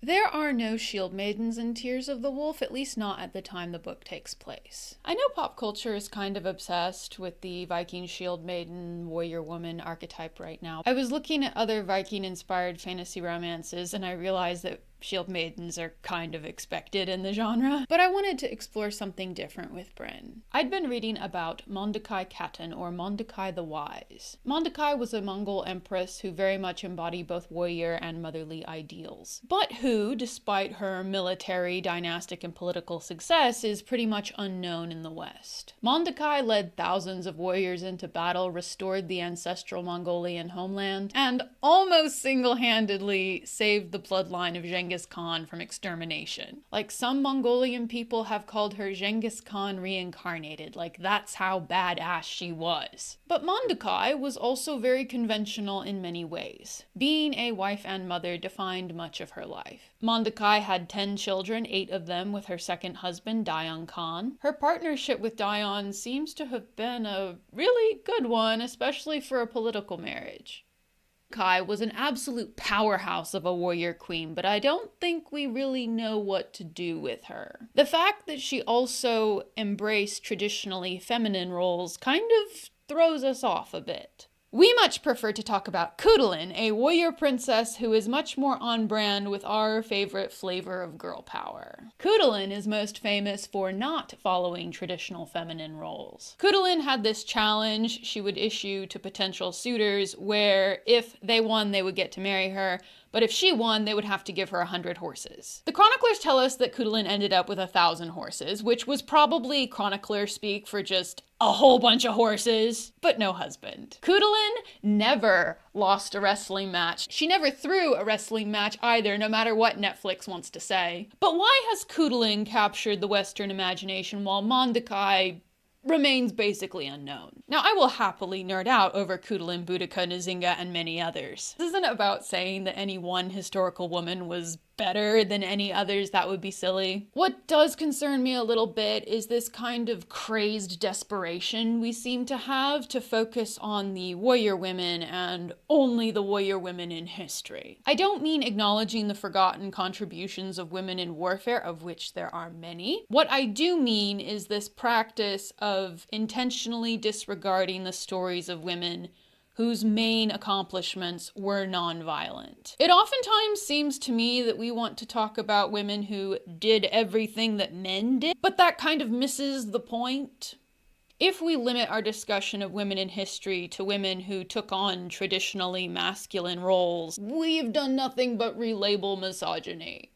There are no Shieldmaidens in Tears of the Wolf, at least not at the time the book takes place. I know pop culture is kind of obsessed with the Viking Shieldmaiden warrior woman archetype right now. I was looking at other Viking-inspired fantasy romances and I realized that Shieldmaidens are kind of expected in the genre, but I wanted to explore something different with Brenn. I'd been reading about Mandai Katen, or Mandai the Wise. Mandai was a Mongol empress who very much embodied both warrior and motherly ideals, but who, despite her military, dynastic, and political success, is pretty much unknown in the West. Mandai led thousands of warriors into battle, restored the ancestral Mongolian homeland, and almost single-handedly saved the bloodline of Genghis Khan from extermination. Like, some Mongolian people have called her Genghis Khan reincarnated, like that's how badass she was. But Mandai was also very conventional in many ways. Being a wife and mother defined much of her life. Mandai had 10 children, 8 of them with her second husband, Dayan Khan. Her partnership with Dayan seems to have been a really good one, especially for a political marriage. Kai was an absolute powerhouse of a warrior queen, but I don't think we really know what to do with her. The fact that she also embraced traditionally feminine roles kind of throws us off a bit. We much prefer to talk about Kudin, a warrior princess who is much more on brand with our favorite flavor of girl power. Kudin is most famous for not following traditional feminine roles. Kudin had this challenge she would issue to potential suitors where if they won, they would get to marry her, but if she won, they would have to give her 100 horses. The chroniclers tell us that Kudin ended up with 1,000 horses, which was probably chronicler speak for just a whole bunch of horses, but no husband. Kudin never lost a wrestling match. She never threw a wrestling match either, no matter what Netflix wants to say. But why has Kudin captured the Western imagination while Mandai remains basically unknown? Now, I will happily nerd out over Kudin, Boudica, Nzinga, and many others. This isn't about saying that any one historical woman was better than any others. That would be silly. What does concern me a little bit is this kind of crazed desperation we seem to have to focus on the warrior women and only the warrior women in history. I don't mean acknowledging the forgotten contributions of women in warfare, of which there are many. What I do mean is this practice of intentionally disregarding the stories of women whose main accomplishments were nonviolent. It oftentimes seems to me that we want to talk about women who did everything that men did, but that kind of misses the point. If we limit our discussion of women in history to women who took on traditionally masculine roles, we've done nothing but relabel misogyny.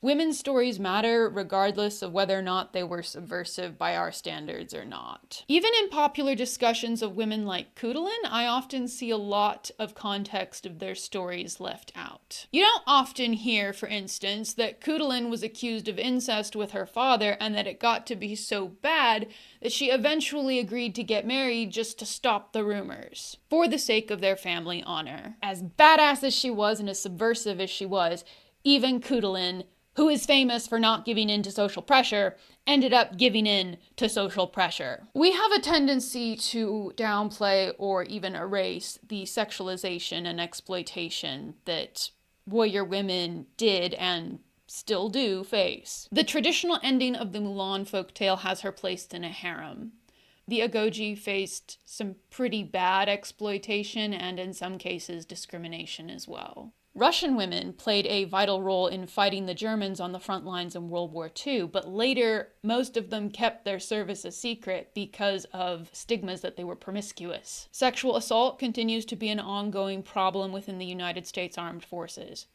Women's stories matter regardless of whether or not they were subversive by our standards or not. Even in popular discussions of women like Kudin, I often see a lot of context of their stories left out. You don't often hear, for instance, that Kudin was accused of incest with her father and that it got to be so bad that she eventually agreed to get married just to stop the rumors, for the sake of their family honor. As badass as she was and as subversive as she was, even Kudin, who is famous for not giving in to social pressure, ended up giving in to social pressure. We have a tendency to downplay or even erase the sexualization and exploitation that warrior women did and still do face. The traditional ending of the Mulan folktale has her placed in a harem. The Agoji faced some pretty bad exploitation and in some cases discrimination as well. Russian women played a vital role in fighting the Germans on the front lines in World War II, but later most of them kept their service a secret because of stigmas that they were promiscuous. Sexual assault continues to be an ongoing problem within the United States Armed Forces.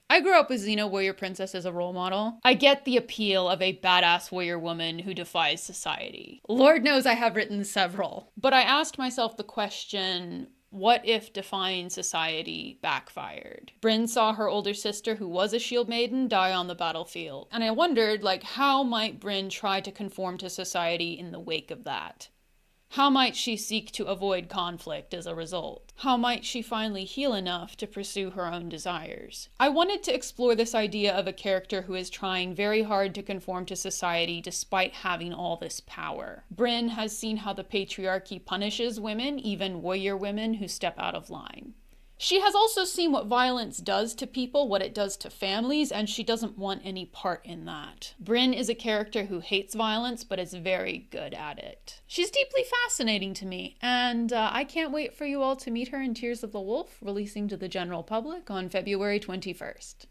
I grew up with Xena Warrior Princess as a role model. I get the appeal of a badass warrior woman who defies society. Lord knows I have written several. But I asked myself the question, what if defying society backfired? Brynn saw her older sister, who was a shield maiden, die on the battlefield. And I wondered, how might Brynn try to conform to society in the wake of that? How might she seek to avoid conflict as a result? How might she finally heal enough to pursue her own desires? I wanted to explore this idea of a character who is trying very hard to conform to society despite having all this power. Brynn has seen how the patriarchy punishes women, even warrior women, who step out of line. She has also seen what violence does to people, what it does to families, and she doesn't want any part in that. Brynn is a character who hates violence, but is very good at it. She's deeply fascinating to me, and I can't wait for you all to meet her in Tears of the Wolf, releasing to the general public on February 21st.